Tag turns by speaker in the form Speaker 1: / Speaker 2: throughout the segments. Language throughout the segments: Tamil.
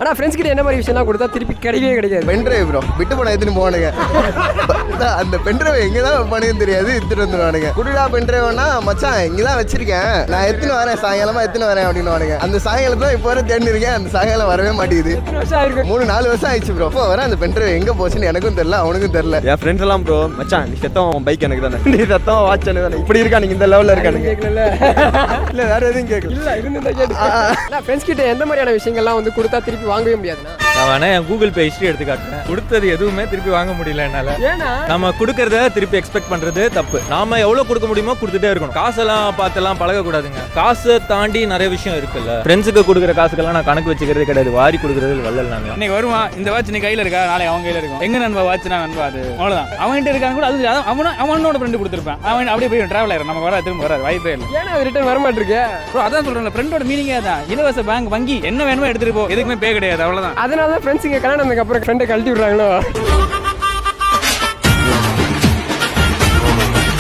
Speaker 1: ஆனா ஃப்ரெண்ட்ஸ் கிட்ட என்ன மாதிரி விஷயம்லாம் கொடுத்தா திருப்பி கிடைக்கவே கிடைக்காது?
Speaker 2: பென்ட்ரைவ் ப்ரோ விட்டு போன எடுத்துன்னு போவானுங்க. அந்த பென்ட்ரைவ் எங்கதான் வைப்பானுன்னு தெரியாது, எடுத்துட்டு வந்துடுவானுங்க. குடுடா பென்ட்ரைவ்னா மச்சான் இங்கதான் வச்சிருக்கேன், நான் எத்தனை வரேன் சாயங்காலமா எத்தனை வரேன் அப்படின்னு. அந்த சாயங்காலம் தான் இப்போ வர தேடி இருக்கேன், அந்த சாயங்காலம் வரவே மாட்டேங்குது. 3-4 வருஷம் ஆயிடுச்சு ப்ரோ. இப்போ வர அந்த பென்ட்ரைவ் எங்க போச்சுன்னு எனக்கும் தெரியல, அவனுக்கும் தெரியல.
Speaker 3: என் ஃப்ரெண்ட்ஸ் எல்லாம் ப்ரோ மச்சான் நீ செத்தவன் பைக் எனக்கு தானே, நீ செத்தவன் வாட்ச் எனக்கு தானே, இப்படி இருக்கா நீங்க இந்த லெவல்ல இருக்கானுங்க.
Speaker 1: கேட்கல
Speaker 3: இல்ல வேற எதுவும் கேட்கல.
Speaker 1: இல்ல இருந்தா கேட்டு ஃப்ரெண்ட்ஸ் கிட்ட எந்த மாதிரியான விஷயங்கள்லாம் வந்து கொடுத்தா திருப்பி வாங்கவே முடியாதுன்னா?
Speaker 4: நான் வேணா என் கூகுள் பே ஹிஸ்ட்ரி எடுத்து காட்டுறேன். கொடுத்தது எதுவுமே திருப்பி வாங்க முடியல என்னால.
Speaker 1: ஏன்னா
Speaker 4: நம்ம கொடுக்கறத திருப்பி எக்ஸ்பெக்ட் பண்றது தப்பு. நாம எவ்வளவு கொடுக்க முடியுமோ கொடுத்துட்டே இருக்கணும். காசெல்லாம் பார்த்தெல்லாம் பழக கூடாதுங்க. காசை தாண்டி நிறைய விஷயம் இருக்குல்ல. ஃப்ரெண்ட்ஸுக்கு கொடுக்குற காசுக்கெல்லாம் நான் கணக்கு வச்சுக்கிறதே கிடையாது, வாரி கொடுக்கறது வள்ளல் நாங்க.
Speaker 5: இன்னைக்கு வருவான் இந்த வாட்ச் நீ கையில இருக்கா, நாளைக்கு அவன் கையில இருக்கும். எங்க நண்பா வாட்ச் நான் நண்பா அது அவ்வளவுதான். அவன்கிட்ட இருக்காங்க கூட அது அவனோட ஃப்ரெண்டு கொடுத்துருப்பேன். அவன் அப்படியே போய் டிராவல் ஆயிரும், நம்ம வர திரும்ப வராது, வாய்ப்பே இல்லை.
Speaker 1: ஏன்னா அது ரிட்டர்ன் வர மாட்டிருக்கு.
Speaker 5: ப்ரோ அதான் சொல்றேன், ஃப்ரெண்டோட மீனிங்கே தான். இலவச பேங்க் வங்கி என்ன வேணுமோ எடுத்துட்டு போ, எதுக்குமே பே கிடையாது, அவ்வளவுதான்.
Speaker 1: அதனால தான் ஃப்ரெண்ட்ஸ் இங்க கல்யாணம் பண்ணதுக்கு அப்புறம் ஃப்ரெண்டை கழட்டி விடுறாங்களோ.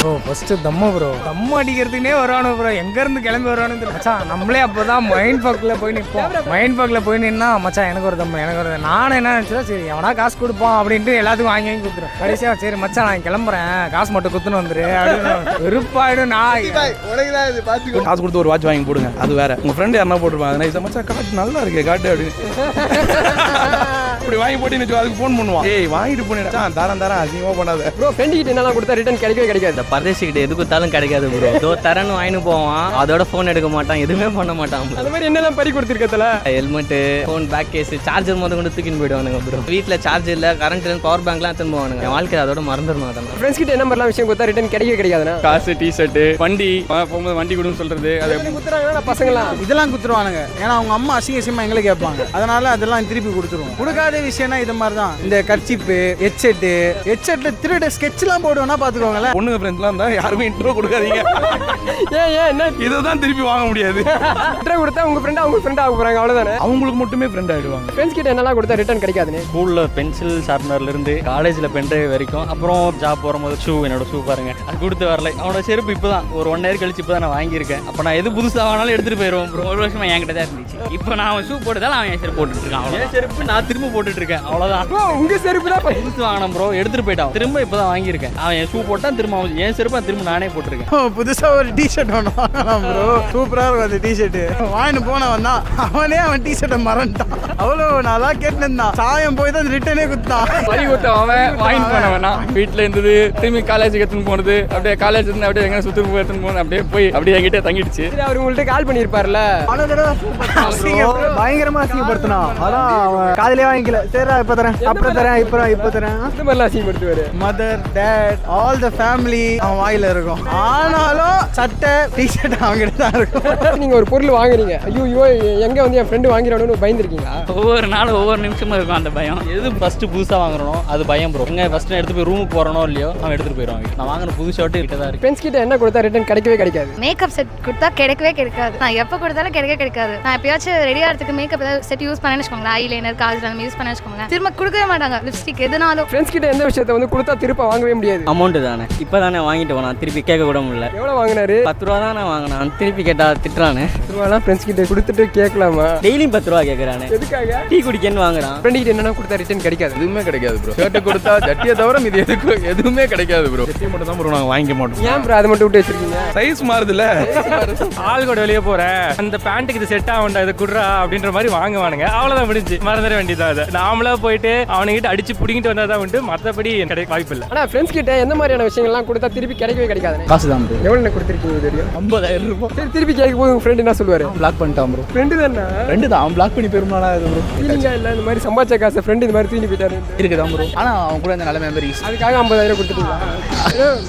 Speaker 6: ப்ரோ ஃபர்ஸ்ட் தம்ம ப்ரோ தம்ம அடிக்கிறதுக்குனே வருவானு ப்ரோ, எங்க இருந்து கிளம்பி வருவானு மச்சான். நம்மளே அப்பதான் மைண்ட் பாக்ல போய் நிற்போம். மைண்ட் பாக்ல போய் நின்னா மச்சான் எனக்கு ஒரு தம்ம எனக்கு ஒரு. நானும் என்ன நினைச்சா சரி எவனா காசு கொடுப்பான் அப்படின்ட்டு எல்லாத்துக்கும் வாங்கி வாங்கி கொடுத்துரும். கடைசியா சரி மச்சான் நான் கிளம்புறேன், காசு மட்டும் குத்துன்னு வந்துரு அப்படின்னு வெறுப்பாயிடும். நான்
Speaker 2: உனக்கு தான் இது பார்த்து
Speaker 7: காசு கொடுத்து ஒரு வாட்ச் வாங்கி போடுங்க, அது வேற. உங்க ஃப்ரெண்ட் யாரா போட்டுருப்பாங்க, நைஸா மச்சான் காட்டு நல்லா இருக்கு காட்டு அப்படின்னு இப்படி வாங்கி போட்டு அதுக்கு ஃபோன் பண்ணுவான், ஏய் வாங்கிட்டு போனேன் தரம் அதிகமாக பண்ணாத
Speaker 1: ப்ரோ. ஃப்ரெண்ட் கிட்ட என்னெல்லாம் கொடுத்தா ரிட்டர்ன் கிடைக்கவே கிடைக்காது.
Speaker 8: பரதேசி கிட்ட எது கொடுத்தாலும் கிடைக்காது ப்ரோ. தோ தரன்னு வாங்கிட்டு போவான், அதோட ஃபோன் எடுக்க மாட்டான், எதுவுமே பண்ண மாட்டான்.
Speaker 1: அந்த மாதிரி என்னெல்லாம் பறி கொடுத்துருக்கல,
Speaker 8: helmet, phone, back case, charger மொதல் கொண்டு தூக்கின்னு போயிடுவானுங்க ப்ரோ. வீட்டில் சார்ஜ் இல்லை, கரண்ட் இல்லை, பவர் பேங்க்லாம் எடுத்துன்னு போவானுங்க. என் வாழ்க்கை அதோட மறந்துடணும். அதெல்லாம்
Speaker 1: ஃப்ரெண்ட்ஸ் கிட்ட என்ன மாதிரிலாம் விஷயம் கொடுத்தா ரிட்டர்ன் கிடைக்கவே கிடைக்காதுன்னா?
Speaker 5: காசு, டிஷர்ட், வண்டி போகும்போது வண்டி கொடுன்னு சொல்றது, அது
Speaker 1: குத்துறாங்கன்னா பசங்களாம்
Speaker 6: இதெல்லாம் குத்துருவானுங்க. ஏன்னா அவங்க அம்மா அசிங்கமா எங்களை கேட்பாங்க, அதனால அதெல்லாம் திருப்பி கொடுத்துருவோம். கொடுக்காத விஷயம்னா இது மாதிரி தான். இந்த கர்ச்சிப்பு, ஹெட்செட்ல திருட ஸ்கெட்ச்லாம் போடுவோம்னா பாத்துக்கோங்களேன்.
Speaker 7: பொண்ணுங்க ஃப்ரெண்ட்ஸ்லாம் தான் யாருமே இன்ட்ரோ கொடுக்காதீங்க,
Speaker 1: ஏன் என்ன
Speaker 7: இதுதான் திருப்பி வாங்க முடியாது.
Speaker 1: ரிட்டர்ன் கொடுத்தா உங்க ஃப்ரெண்ட் அவங்க ஃப்ரெண்ட் ஆக போறாங்க, அவ்வளவுதானே.
Speaker 7: அவங்களுக்கு மட்டுமே ஃப்ரெண்ட் ஆயிடுவாங்க.
Speaker 1: ஃப்ரெண்ட்ஸ் கிட்ட என்னெல்லாம் கொடுத்தா ரிட்டர்ன் கிடைக்காதுன்னு?
Speaker 4: ஸ்கூல்ல பென்சில் ஷார்ப்னர்ல இருந்து காலேஜ்ல பென்ட்ரைவ் வரைக்கும், அப்புறம் ஜாப் போகும்போது ஷூ, என்னோட ஷூ பாருங்க அது கொடுத்து வரல. அவனோட செருப்பு இப்பதான் ஒரு 1 இயர் கழிச்சு இப்பதான் நான் வாங்கியிருக்கேன். அப்ப நான் எது புதுசாக ஆனாலும் எடுத்துட்டு போயிடுவோம் ப்ரோ.
Speaker 5: 1 வருஷமா என்கிட்ட தான் இருந்துச்சு. இப்போ நான் அவன் ஷூ போட்டதால அவன் என் செருப்பு போட்டுட்டு இருக்கான்.
Speaker 4: என் செருப்பு நான் திரும்ப போட்டுட்டு இருக்கேன், அவ்வளவுதான்.
Speaker 1: உங்க செருப்பு தான்
Speaker 4: புதுசு வாங்கினேன் ப்ரோ, எடுத்துட்டு போயிட்டான். திரும்ப இப்பதான் வாங்கியிருக்கேன். அவன் என் ஷூ போட்டான், திரும்ப என் செருப்பை திரும்ப நானே போட்டிருக்கேன்.
Speaker 6: புதுசா ஒரு டிஷர்ட் ஒன்று வாங்கலாம் ப்ரோ, சூப்பரா இருக்கும் அந்த டிஷர்ட். வாங்கிட்டு போனவன் தான் அவனே அவன் டிஷர்ட்டை மறந்துட்டான். அவ்வளோ நல்லா கேட்டுருந்தான், சாயம் போய் தான் ரிட்டனே குத்தான்.
Speaker 5: வழி கொடுத்த அவன் வாங்கிட்டு போனவனா வீட்டில் இருந்தது, திரும்பி காலேஜுக்கு எடுத்துன்னு போனது, அப்படியே காலேஜ் இருந்து அப்படியே எங்கே சுற்றி எடுத்துன்னு போனது, அப்படியே போய் அப்படியே என்கிட்ட தங்கிடுச்சு.
Speaker 1: அவர் உங்கள்கிட்ட கால் பண்ணியிருப்பார்ல,
Speaker 6: பயங்கரமா அசிங்கப்படுத்தினான். அதான் அவன் காதலே வாங்கிக்கல. சரி இப்ப தரேன், அப்புறம் தரேன், இப்போ தரேன்.
Speaker 1: இந்த மாதிரிலாம் அசிங்கப்படுத்துவாரு.
Speaker 6: Mother, dad, all the family அவன் வாயில இருக்கும். ஆனாலும் சட்டை, டிஷர்ட் அவங்ககிட்ட தான் இருக்கும்.
Speaker 1: நீங்க ஒரு பொருள் வாங்குறீங்க, ஐயோ எங்க வந்து என் ஃப்ரெண்டு வாங்கிறானு பயந்துருக்கீங்களா?
Speaker 5: ஒவ்வொரு நாளும் ஒவ்வொரு நிமிஷமும் இருக்கும் அந்த பயம்.
Speaker 4: எது ஃபர்ஸ்ட் புதுசா வாங்குறனோ அது பயம் ப்ரோ. எங்க ஃபர்ஸ்ட் எடுத்து போய் ரூமுக்கு போறனோ இல்லையோ அவன் எடுத்துட்டு போயிடுவாங்க. நான் வாங்கின புது ஷர்ட் கிட்ட தான் இருக்கு.
Speaker 1: ஃப்ரெண்ட்ஸ் கிட்ட என்ன கொடுத்தா ரிட்டர்ன் கிடைக்கவே கிடைக்காது?
Speaker 9: மேக்கப் செட் கொடுத்தா கிடைக்கவே கிடைக்காது. நான் எப்போ கொடுத்தாலும் கிடைக்கவே கிடைக்காது. நான் எப்பயாச்சும் ரெடி ஆகிறதுக்கு மேக்கப் ஏதாவது செட் யூஸ் பண்ணேன்னு வச்சுக்கோங்களேன், ஐலைனர், காஜல் அந்த யூஸ் பண்ணேன்னு வச்சுக்கோங்களேன், திரும்ப கொடுக்கவே மாட்டாங்க. லிப்ஸ்டிக் எதுனாலும்
Speaker 1: ஃப்ரெண்ட்ஸ் கிட்ட எந்த விஷயத்தை வந்து கொடுத்தா திருப்ப வாங்கவே முடியாது?
Speaker 8: அமௌண்ட் தானே, இப்போ தானே வாங்கிட்டு போனான், திருப்பி கேட்க கூட முடியல.
Speaker 1: எவ்வளவு வாங்கினாரு?
Speaker 8: 10 ரூபா தானே வாங்கினான், திருப்பி கேட்டா திட்டுறானு.
Speaker 1: 10 ரூபாலாம் ஃப்ரெண்ட்ஸ் கிட்ட கொடுத்துட்டு கேட்கலாமா?
Speaker 8: டெய்லியும் 10 ரூபா கேட்கறானே,
Speaker 1: எதுக்காக?
Speaker 8: டீ குடிக்கன்னு வாங்குறான்.
Speaker 1: ஃப்ரெண்ட் கிட்ட என்னன்னா கொடுத்தா ரிட்டர்ன் கிடைக்காது?
Speaker 7: எதுவுமே கிடைக்காது ப்ரோ. ஷர்ட்டை கொடுத்தா ஜட்டியை தவிர இது எதுவுமே கிடைக்காது ப்ரோ. ஜட்டியை மட்டும் தான் ப்ரோ நாங்கள் வாங்கிக்க மாட்டோம்.
Speaker 1: ஏன் ப்ரோ அதை மட்டும் விட்டு வச்சிருக்கீங்க?
Speaker 7: சைஸ் மாறுதுல்ல.
Speaker 4: ஆள் கூட வெளியே போறேன், அந்த பேண்ட்டுக்கு இது செட் ஆகண்டா, இது குடுறா அப்படின்ற மாதிரி வாங்குவானுங்க. அவ்வளவுதான் முடிஞ்சு, மறந்துட வேண்டியதான். அதை நாமளா போயிட்டு அவனுக்கிட்ட அடிச்சு புடிங்கிட்டு வந்தாதான் உண்டு, மற்றபடி கிடைக்க வாய்ப்பு இல்லை.
Speaker 1: ஆனா ஃப்ரெண்ட்ஸ் கிட்ட எந்த மாதிரியான விஷயங்கள்லாம் கொடுத்தா திருப்பி கிடைக்கவே கிடைக்காது?
Speaker 6: காசு தான் ப்ரோ.
Speaker 1: எவ்வளவு கொடுத்துருக்கீங்க தெரியும்?
Speaker 6: 50,000 ரூபாய்.
Speaker 1: சரி, திருப்பி கேட்க போது உங்க ஃப்ரெண்ட் என்ன சொல்லுவாரு?
Speaker 6: பிளாக் பண்ணிட்டான் ப்ரோ.
Speaker 1: ஃப்ரெண்டு தானே?
Speaker 6: ரெண்டு தான், அவன் பிளாக் பண்ணி பெருமாளா இது ப்ரோ.
Speaker 1: ஃபீலிங்கா இல்ல இந்த மாதிரி சம்பாதிச்ச காசை ஃப்ரெண்ட் இந்த மாதிரி தூக்கி போயிட்டாரு
Speaker 6: இருக்குதான் ப்ரோ. ஆனா அவன் கூட இந்த நல்ல மெமரிஸ்.
Speaker 1: அதுக்காக 50,000 கொடுத்துட்டீங்களா?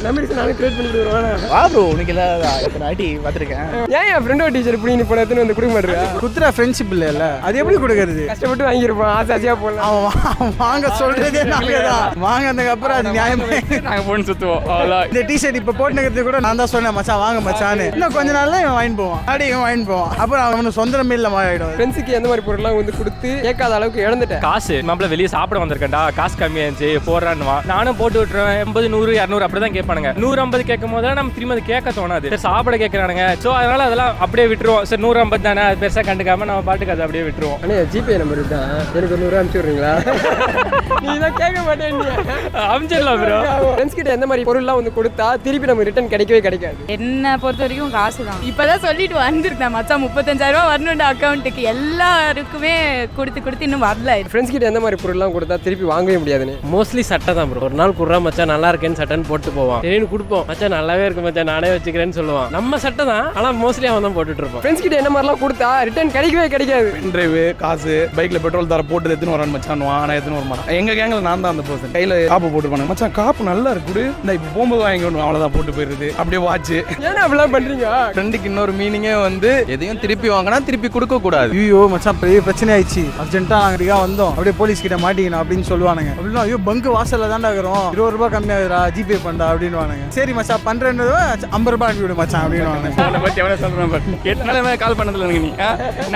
Speaker 1: மெமரிஸ் நானே கிரியேட் பண்ணி கொடுத்துருவேன்.
Speaker 6: வா ப்ரோ, உனக்கு எல்லாம் ஐடி பார்த்துருக்கேன்.
Speaker 1: ஏன் என் ஃப்ரெண்டோட டீச்சர் இப்படி நீ போன வந்து கொடுக்க மாட்டேறியா?
Speaker 6: குத்துற ஃப்ரெண்ட்ஷிப் இல்ல, அது எப்படி கொடுக்கறது?
Speaker 1: கஷ்டப்பட்டு வாங்கியிருப்பான், ஆசையா போடலாம்.
Speaker 6: அவன் வாங்க சொல்றதே நல்லதான். வாங்கினதுக்கு அப்புறம் அது நியாயமே.
Speaker 5: நாங்கள் போன்னு சுற்றுவோம் அவ்வளோ.
Speaker 6: இந்த டிஷர்ட் இப்போ போட்டுக்கிறது கூட நான் தான் சொன்னேன், மச்சான் வாங்க மச்சான்னு. இன்னும் கொஞ்ச நாள்ல இவன் வாங்கிட்டு போவான், அடி இவன் வாங்கிட்டு போவான். அப்புறம் அவனுக்கு சொந்த மில்ல மாறிடும்.
Speaker 1: ஃப்ரெண்ட்ஸுக்கு எந்த மாதிரி பொருள்லாம் வந்து கொடுத்து கேட்காத அளவுக்கு இழந்துட்டேன்.
Speaker 5: காசு நம்மள வெளியே சாப்பிட வந்திருக்கேன்டா, காசு கம்மியா இருந்துச்சு போடுறான்னுவா, நானும் போட்டு விட்டுருவேன். 80 100 200 அப்படிதான் கேட்பானுங்க. 150 கேட்கும் போது நம்ம திரும்ப அதை கேட்க தோணாது. சரி சாப்பிட கேட்கறானுங்க, ஸோ அதனால அதெல்லாம் அப்படியே விட்டுருவோம். சரி 150 தானே, அது பெருசா கண்டுக்காம நம்ம பாட்டுக்கு அதை அப்படியே விட்டுருவோம்.
Speaker 1: அண்ணே ஜிபே நம்பர் தான், எனக்கு 100 அனுப்பிச்சு விடுறீங்களா? நீ தான் கேட்க மாட்டேன்.
Speaker 5: அமிச்சிடலாம் ப்ரோ.
Speaker 1: ஃப்ரெண்ட்ஸ் கிட்ட எந்த மாதிரி பொருள்லாம் வந்து கொடுத்தா திருப்பி நம்ம ரிட்டர்ன் கிடைக்கவே கிடைக்காது?
Speaker 10: என்ன பொறுத்த வரைக்கும் காசு தான். இப்பதான் சொல்லிட்டு வந்திருக்கேன் மச்சான் 35,000 ரூபா வரணும்டா அக்கௌண்ட்டுக்கு. எல்லாருக்குமே கொடுத்து இன்னும் வரல.
Speaker 1: ஃப்ரெண்ட்ஸ் கிட்ட எந்த மாதிரி பொருள்லாம் கொடுத்தா திருப்பி வாங்கவே முடியாதுன்னு?
Speaker 6: மோஸ்ட்லி சட்டை தான் ப்ரோ. ஒரு நாள் குடுறா மச்சான் நல்லா இருக்கேன்னு சட்டைன்னு போட்டு போவான். சரின்னு கொடுப்போம், மச்சான் நல்லாவே இருக்கு மச்சான் நானே வச்சுக்கிறேன்னு சொல்லுவான். நம்ம சட்டை தான், ஆனால் மோஸ்ட்லி அவன் தான் போட்டுட்டு இருப்பான்.
Speaker 1: ஃப்ரெண்ட்ஸ் கிட்ட என்ன மாதிரிலாம் கொடுத்தா ரிட்டர்ன் கிடைக்கவே கிடைக்காது?
Speaker 7: பென்ட்ரைவ், காசு, பைக்ல பெட்ரோல் தர போட்டு எத்தனை வரான்னு மச்சான் ஆனா எத்தனை வர மாட்டான். எங்க கேங்கில் நான் தான் அந்த பர்சன். கையில காப்பு போட்டுருப்பாங்க, மச்சான் காப்பு நல்லா இருக்கு, இந்த இப்போ போகும்போது வாங்கி ஒன்று அவ்வளோதான் போட்டு போயிருது. அப்படியே வாட்ச்.
Speaker 1: ஏன்னா அப்படிலாம் பண்றீங்க?
Speaker 3: ஃப்ரெண்டுக்கு இன்னொரு மீனிங்கே வந்து எதையும் திருப்பி வாங்கினா திருப்பி கொடுக்க கூடாது.
Speaker 6: ஐயோ மச்சான் பெரிய பிரச்சனை ஆயிடுச்சு, அர்ஜென்ட்டா நாங்க வந்தோம், அப்படியே போலீஸ் கிட்ட மாட்டிக்கணும் அப்படின்னு சொல்லுவானுங்க. அப்படின்னா ஐயோ பங்கு வாசல்ல தான்டா இருக்கிறோம், 20 ரூபாய் கம்மியாகுதுடா ஜிபே பண்ணா அப்படின்னு வானுங்க. சரி மச்சான் பண்றேன்னு 50 ரூபாய் அனுப்பி விடு மச்சான் அப்படின்னு
Speaker 5: அவனை பத்தி எவ்வளோ சொல்கிறேன், 8 நாள் கால் பண்ணதில்ல எனக்கு. நீ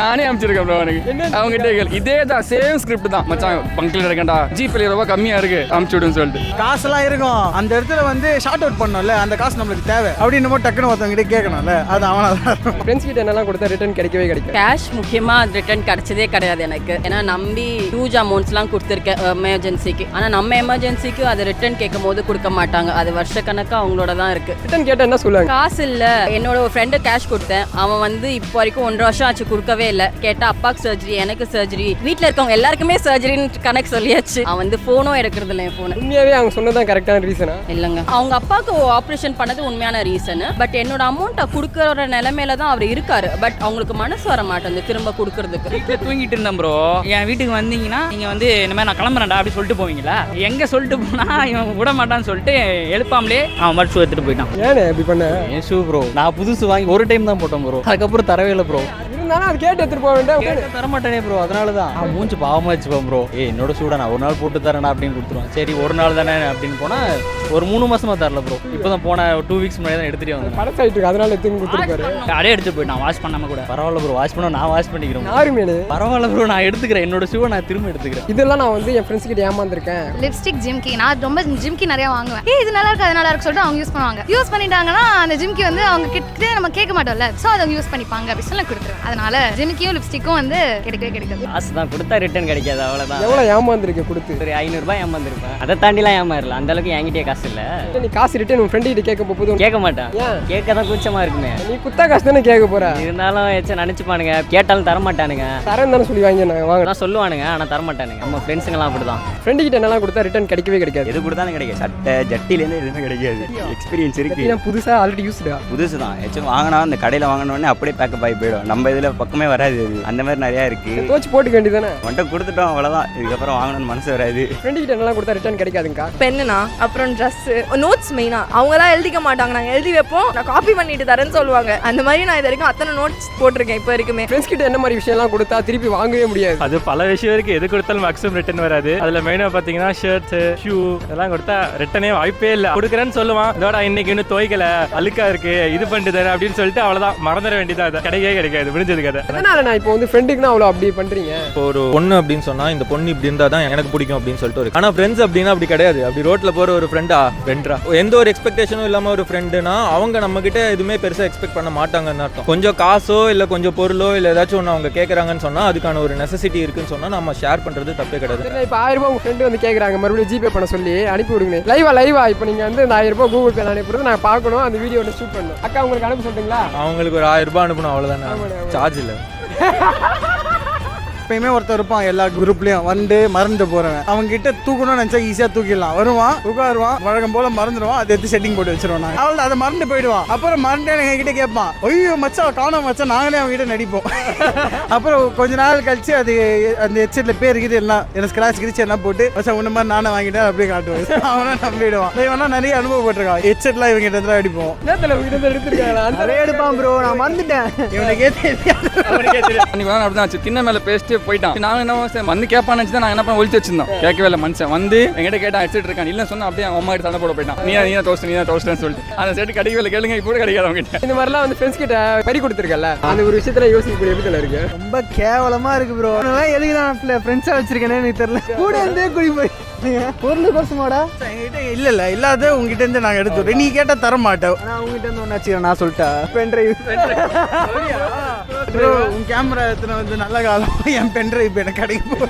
Speaker 5: நானே அனுப்பிச்சிருக்கேன் ப்ரோ. எனக்கு அவங்ககிட்ட இதே தான் சேம் ஸ்கிரிப்ட் தான். மச்சான் பங்கில் இருக்கேன்டா, ஜிபேல ரூபா கம்மியா இருக்கு அனுப்பிச்சு விடுன்னு சொல்லிட்டு.
Speaker 6: காசெல்லாம் இருக்கும் அந்த இடத்துல வந்து ஷார்ட் அவுட் பண்ணோம்ல, அந்த காசு நம்மளுக்கு தேவை அப்படின்னு போது டக்குன்னு ஒருத்தவங்க கிட்ட கேட்கணும்ல, அது அவனால.
Speaker 1: ஃப்ரெண்ட்ஸ் கிட்ட என்னெல்லாம் கொடுத்தா ரிட்டர்ன் கிடைக்கவே கிடைக்கும்?
Speaker 10: கேஷ் முக்கியமா ரிட்டர்ன் கிடைச்சதே கிடையாது எனக்கு. ஏன்னா நம்பி ஹியூஜ் அமௌண்ட்ஸ்லாம் கொடுத்துருக்கேன் எமர்ஜென்சிக்கு. ஆனால் நம்ம எமர்ஜென்சிக்கு அதை ரிட்டர்ன் கேட்கும் போது கொடுக்க மாட்டாங்க. அது வருஷக்கணக்காக அவங்களோட தான் இருக்கு.
Speaker 1: ரிட்டர்ன் கேட்டால் என்ன சொல்லுவாங்க?
Speaker 10: காசு இல்லை. என்னோட ஒரு ஃப்ரெண்டு கேஷ் கொடுத்தேன், அவன் வந்து இப்போ வரைக்கும் 1.5 வருஷம் ஆச்சு கொடுக்கவே இல்லை. கேட்டால் அப்பாவுக்கு சர்ஜரி, எனக்கு சர்ஜரி, வீட்டில் இருக்கவங்க எல்லாருக்குமே சர்ஜரின்னு கணக்கு சொல்லியாச்சு. அவன் வந்து ஃபோனும் எடுக்கிறது இல்லை. என் ஃபோனு
Speaker 1: உண்மையாகவே அவங்க சொன்னதான் கரெக்டான ரீசனா?
Speaker 10: இல்லைங்க, அவங்க அப்பாவுக்கு ஆப்ரேஷன் பண்ணது உண்மையான ரீசன். பட் என்னோட அமௌண்ட்டை கொடுக்குற நிலைமையில தான் அவர் இருக்காரு. பட் அவங்களுக்கு மனசு வர மாட்டேங்குது திரும்ப கொடுக்கறதுக்கு.
Speaker 5: வீட்டில் தூங்கிட்டு இருந்தேன் ப்ரோ. என் வீட்டுக்கு வந்தீங்கன்னா நீங்கள் வந்து இந்த மாதிரி நான் கிளம்புறேன்டா அப்படி சொல்லிட்டு போவீங்களா? எங்கே சொல்லிட்டு போனால் இவன் விட மாட்டான்னு சொல்லிட்டு எழுப்பாமலே அவன் மட்டும் ஷூ எடுத்துகிட்டு போயிட்டான்.
Speaker 1: ஏன்னு இப்படி பண்ண?
Speaker 8: என் ஷூ ப்ரோ நான் புதுசு வாங்கி ஒரு டைம் தான் போட்டேன் ப்ரோ, அதுக்கப்புறம் தரவே இல்லை ப்ரோ.
Speaker 1: இருந்தாலும் அது கேட்டு எடுத்துட்டு போக வேண்டாம்.
Speaker 8: தரமாட்டேனே ப்ரோ, அதனால தான் மூஞ்சி பாவமாக வச்சுப்பேன் ப்ரோ. என்னோட சூடா நான் ஒரு நாள் போட்டு தரேன் அப்படின்னு கொடுத்துருவேன். சரி ஒரு நாள் தானே அப்படின்னு போனால் ஒரு 3 மாசமா தரல ப்ரோ. இப்போ தான் போன 2 வீக்ஸ் முன்னாடி தான் எடுத்துகிட்டே வந்தேன்.
Speaker 1: படசாயிட்டு இருக்கு, அதனால எடுத்து கொடுத்துருக்காரு.
Speaker 5: அப்படியே எடுத்து போயிட்டான் வாஷ் பண்ணாமல் கூட.
Speaker 8: பரவாயில்ல ப்ரோ, வாஷ் பண்ண நான் வாஷ் பண்ணிக்கிறேன்.
Speaker 1: யாருமே
Speaker 8: பரவாயில்ல ப்ரோ, நான் எடுத்துக்கிறேன். என்னோட ஷூவை நான் திரும்ப எடுத்துக்கிறேன்.
Speaker 1: இதெல்லாம் நான் வந்து என் ஃப்ரெண்ட்ஸ் கிட்ட ஏமாந்துருக்கேன்.
Speaker 9: லிப்ஸ்டிக் ஜிம்கி, நான் ரொம்ப ஜிம்கி நிறைய வாங்குவேன். இது நல்லா இருக்கு அது நல்லா இருக்கு சொல்லிட்டு அவங்க யூஸ் பண்ணுவாங்க. யூஸ் பண்ணிட்டாங்கன்னா அந்த ஜிம்கி வந்து அவங்க கிட்ட நம்ம கேட்க மாட்டோம்ல, ஸோ அதை யூஸ் பண்ணிப்பாங்க அப்படி சொல்லி கொடுத்துருவேன். அதனால ஜிம்கியும் லிப்ஸ்டிக்கும் வந்து கிடைக்கவே கிடைக்காது.
Speaker 8: காசு தான் கொடுத்தா ரிட்டர்ன் கிடைக்காது, அவ்வளோதான்.
Speaker 1: எவ்வளோ ஏமாந்துருக்கு கொடுத்து?
Speaker 8: ஒரு 500 ரூபாய் ஏமாந்துருப்பேன். அதை தாண்டிலாம் ஏமாறல, அந்த அளவுக்கு என்கிட்டயே காசு இல்லை.
Speaker 1: நீ காசு ரிட்டர்ன் உன் ஃப்ரெண்டு கிட்ட கேட்க போகுது
Speaker 8: கேட்க மாட்டேன்,
Speaker 1: ஏன்?
Speaker 8: கேட்க தான் கூச்சமா இருக்குமே.
Speaker 1: நீ குத்தா காசு தானே கேட்க போற.
Speaker 8: இருந்தாலும் ஏச்சும் நினைச்சுப்பானுங்க, கேட்டாலும் தரமாட்டானுங்க.
Speaker 1: தரேன் தானே சொல்லி வாங்கி நான் வாங்க
Speaker 8: அதான் சொல்லுவானுங்க, ஆனால் தரமாட்டானுங்க. நம்ம ஃப்ரெண்ட்ஸுங்கெல்லாம் அப்படிதான்.
Speaker 1: ஃப்ரெண்டு கிட்ட என்னெல்லாம் கொடுத்தா ரிட்டர்ன் கிடைக்கவே கிடைக்காது?
Speaker 3: எது கொடுத்தாலும் கிடைக்காது. சட்டை ஜட்டிலேருந்து எதுவுமே கிடைக்காது. எக்ஸ்பீரியன்ஸ் இருக்கு.
Speaker 1: நான் புதுசா ஆல்ரெடி யூஸ்டா.
Speaker 3: புதுசு தான் ஆக்சுவலி வாங்கினா அந்த கடையில் வாங்கினோடனே அப்படியே பேக்கப் ஆகி போயிடும். நம்ம இதில் பக்கமே வராது. அந்த மாதிரி நிறையா இருக்கு.
Speaker 1: தோச்சு போட்டுக்க வேண்டியதானே?
Speaker 3: வந்துட்டு கொடுத்துட்டோம் அவ்வளோதான். இதுக்கப்புறம் வாங்கணும்னு மனசு வராது.
Speaker 1: ஃப்ரெண்டு கிட்ட என்னெல்லாம் கொடுத்தா ரிட்டர்ன் கிடைக்காதுங்கக்கா?
Speaker 10: பெண்ணுனா அப்புறம் ட்ரெஸ், நோட்ஸ் மெயினா அவங்க தான் எழுதிக்க மாட்டாங்க. நாங்கள் எழுதி வைப்போம், நான் காப்பி பண்ணிட்டு தரேன்னு சொல்லுவாங்க. அந்த மாதிரி நான் இது வரைக்கும் அத்தனை நோட்ஸ் போட்டிருக்கேன் இப்போ வரைக்குமே.
Speaker 1: ஃப்ரெண்ட்ஸ் கிட்ட என்ன மாதிரி விஷயம்லாம் கொடுத்தா திருப்பி வாங்கவே முடியாது?
Speaker 5: அது பல விஷயம் இருக்கு. எது கொடுத்தாலும் மேக்ஸிமம் ரிட்டர்ன் வராது. அதுல மெயினாக பார்த்தீங்கன்னா ஷர்ட்ஸ், ஷூ இதெல்லாம் கொடுத்தா ரிட்டனே வாய்ப்பே இல்லை. கொடுக்குறேன்னு சொல்லுவான், இதோட இன்னைக்கு இன்னும் துவைக்கல, அழுக்கா இருக்கு, இது பண்ணிட்டு தரேன் அப்படின்னு சொல்லிட்டு அவ்வளோதான், மறந்துட வேண்டியதான். அதை கிடைக்கவே கிடைக்காது, முடிஞ்சது கதை.
Speaker 1: அதனால நான் இப்போ வந்து ஃப்ரெண்டுக்குன்னா அவ்வளோ அப்படி பண்றீங்க.
Speaker 4: இப்போ ஒரு பொண்ணு அப்படின்னு சொன்னா இந்த பொண்ணு இப்படி இருந்தா தான் எனக்கு பிடிக்கும் அப்படின்னு சொல்லிட்டு ஒரு. ஆனா ஃப்ரெண்ட்ஸ் அப்படின்னா அப்படி கிடையாது. அப்படி ரோட்ல போற ஒரு ஃப்ரெண்டா எந்த ஒரு எக்ஸ்பெக்டேஷனும் இல்லாம ஒரு ஃப்ரெண்டுனா அவங்க நம்ம கிட்ட எதுவுமே பெருசா எக்ஸ்பெக்ட் பண்ண மாட்டாங்கன்னு அர்த்தம். கொஞ்சம் காசோ இல்ல கொஞ்சம் பொருளோ இல்ல ஏதாச்சும் ஒன்று அவங்க கேட்கறாங்கன்னு சொன்னா அதுக்கான ஒரு நெசசிட்டி இருக்குன்னு சொன்னா நம்ம ஷேர் பண்றது தப்பே கிடையாது.
Speaker 1: இப்போ 1000 ரூபாய் உங்க ஃப்ரெண்டு வந்து கேட்குறாங்க, மறுபடியும் ஜிபே பண்ண சொல்லி அனுப்பி விடுங்க. லைவா இப்போ நீங்க வந்து இந்த 1000 ரூபாய் கூகுள் பே அனுப்புறது நான் பார்க்கணும், அந்த வீடியோ ஷூட் பண்ணணும். அக்கா உங்களுக்கு அனுப்ப சொல்றீங்களா?
Speaker 4: அவங்களுக்கு ஒரு 1000 ரூபாய் அனுப்பணும், அவ்வளவுதானே, சார்ஜ் இல்லை.
Speaker 6: எப்பயுமே ஒருத்தர் இருப்பான் எல்லா குரூப்லயும் வந்து மறந்து போறவன். அவங்க கிட்ட தூக்கணும்னு நினைச்சா ஈஸியா தூக்கிடலாம். வருவான், உட்காருவான், வழக்கம் போல மறந்துடுவான், அதை எடுத்து செட்டிங் போட்டு வச்சிருவான். அவள் அதை மறந்து போயிடுவான். அப்புறம் மறந்து எங்க கிட்ட கேட்பான், ஐயோ மச்சான் காணோம் மச்சான், நாங்களே அவங்க கிட்ட நடிப்போம். அப்புறம் கொஞ்ச நாள் கழிச்சு அது அந்த ஹெட்செட்ல பேர் இருக்குது எல்லாம் எனக்கு ஸ்கிராச் கிரிச்சு எல்லாம் போட்டு மச்சான் உன்ன மாதிரி நானே வாங்கிட்டேன் அப்படியே காட்டுவேன். அவனா நம்பிடுவான். இவனா நிறைய அனுபவப்பட்டிருக்கான். ஹெட்செட்லாம் இவங்க கிட்ட தான் அடிப்போம்.
Speaker 1: நேரத்தில் உங்ககிட்ட எடுத்துருக்காங்களா?
Speaker 6: நிறைய எடுப்பான் ப்ரோ, நான் மறந்துட்டேன். இவனுக்கே தெரியாது.
Speaker 5: அப்படிதான் தின்ன மேலே பேசிட்டு
Speaker 7: வச்சுட்டு போயிட்டான். நான் என்ன வந்து கேட்பான்னு நினச்சி நான் என்ன பண்ண ஒழிச்சு வச்சிருந்தோம். கேட்கவே இல்லை மனுஷன் வந்து எங்கிட்ட கேட்டால் அடிச்சிட்டு இருக்கான். இல்லை சொன்னா அப்படியே அவன் அம்மா கிட்ட சண்டை போட போயிட்டான். நீ தான் தோஸ்ட்னு சொல்லிட்டு அந்த செட்டு கிடைக்கவே கேளுங்க இப்போ கிடைக்காது அவங்க கிட்ட.
Speaker 1: இந்த மாதிரிலாம் வந்து ஃப்ரெண்ட்ஸ் கிட்ட பறி கொடுத்துருக்கல, அந்த ஒரு விஷயத்துல யோசிக்கக்கூடிய எப்படி இருக்கு?
Speaker 6: ரொம்ப கேவலமா இருக்கு ப்ரோ. எதுக்கு நான் ஃப்ரெண்ட்ஸா வச்சிருக்கேனே எனக்கு தெரியல. கூட இருந்தே குடி போய் பொருள் கோசமாடா என்கிட்ட இல்ல இல்லாத உங்ககிட்ட இருந்து நாங்க எடுத்துறோம். நீ கேட்டா தர மாட்டோம். நான் உங்ககிட்ட இருந்து ஒண்ணாச்சு நான் சொல்லிட்டேன். பென்ட்ரைவ் ப்ரோ உன் கேமரா எத்தனை வந்து நல்ல காலம். என் பென்ட்ரைவ் எனக்கு கிடைக்கும்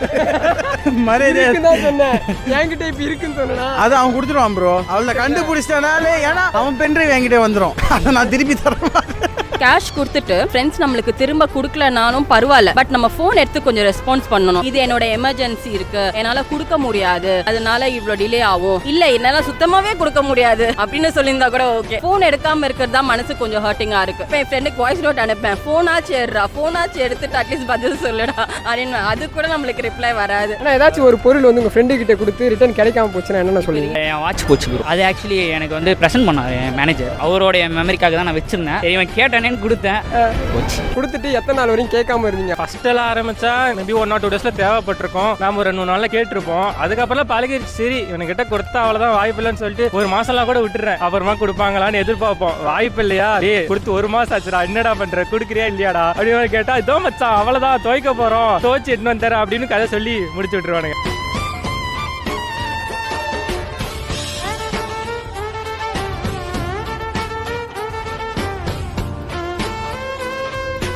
Speaker 6: மரியாதை சொன்னேன். என்கிட்ட இப்ப இருக்குன்னு சொன்னா அது அவன் கொடுத்துருவான் ப்ரோ. அவளை கண்டுபிடிச்சிட்டனாலே ஏன்னா அவன் பென்ட்ரைவ் என்கிட்ட வந்துடும். அதை நான் திருப்பி தரேன்.
Speaker 10: கேஷ் கொடுத்துட்டு ஃப்ரெண்ட்ஸ் நம்மளுக்கு திரும்ப கொடுக்கலனாலும் பரவாயில்ல, பட் நம்ம ஃபோன் எடுத்து கொஞ்சம் ரெஸ்பான்ஸ் பண்ணணும். இது என்னோட எமர்ஜென்சி இருக்கு, என்னால கொடுக்க முடியாது, அதனால இவ்வளவு டிலே ஆகும், இல்ல என்னால சுத்தமாவே கொடுக்க முடியாது அப்படின்னு சொல்லியிருந்தா கூட ஓகே. ஃபோன் எடுக்காம இருக்கிறது தான் மனசு கொஞ்சம் ஹர்ட்டிங்கா இருக்கு. என் ஃப்ரெண்டுக்கு வாய்ஸ் நோட் அனுப்பேன், ஃபோனாச்சு எடுத்துட்டு அட்லீஸ்ட் பதில் சொல்லுடா அப்படின்னு. அது கூட நம்மளுக்கு ரிப்ளை வராது.
Speaker 1: ஆனா ஏதாச்சும் ஒரு பொருள் வந்து உங்க ஃப்ரெண்டு கிட்ட கொடுத்து ரிட்டர்ன் கிடைக்காம போச்சுன்னா என்ன சொல்லுவீங்க?
Speaker 8: என் வாட்ச் போச்சு ப்ரோ. அது ஆக்சுவலி எனக்கு வந்து ப்ரெசென்ட் பண்ணார் என் மேனேஜர். அவரோட மெமரிக்காக தான் நான் வச்சிருந்தேன். இவன் கேட்டேன்னு கொடுத்தேன்.
Speaker 1: கொடுத்துட்டு எத்தனை நாள் வரைக்கும் கேட்காம இருந்தீங்க?
Speaker 5: ஃபர்ஸ்ட் எல்லாம் ஆரம்பிச்சா மேபி 1 or 2 daysல தேவைப்பட்டிருக்கும். நாம ஒரு 2 நாள்ல கேட்டிருப்போம். அதுக்கப்புறம் பழகிடுச்சு. சரி இவனுக்கிட்ட கொடுத்தா அவ்வளவுதான், வாய்ப்பு இல்லைன்னு சொல்லிட்டு ஒரு மாசம்லாம் கூட விட்டுறேன். அப்புறமா கொடுப்பாங்களான்னு எதிர்பார்ப்போம். வாய்ப்பு இல்லையா, கொடுத்து 1 மாசம் ஆச்சுடா, என்னடா பண்ற, கொடுக்குறியா இல்லையாடா அப்படின்னு கேட்டா இதோ மச்சான் அவ்வளவுதான், துவைக்க போறோம், துவைச்சு எட்டு வந்துறேன் அப்படின்னு கதை சொல்லி முடிச்சு விட்டுருவானுங்க.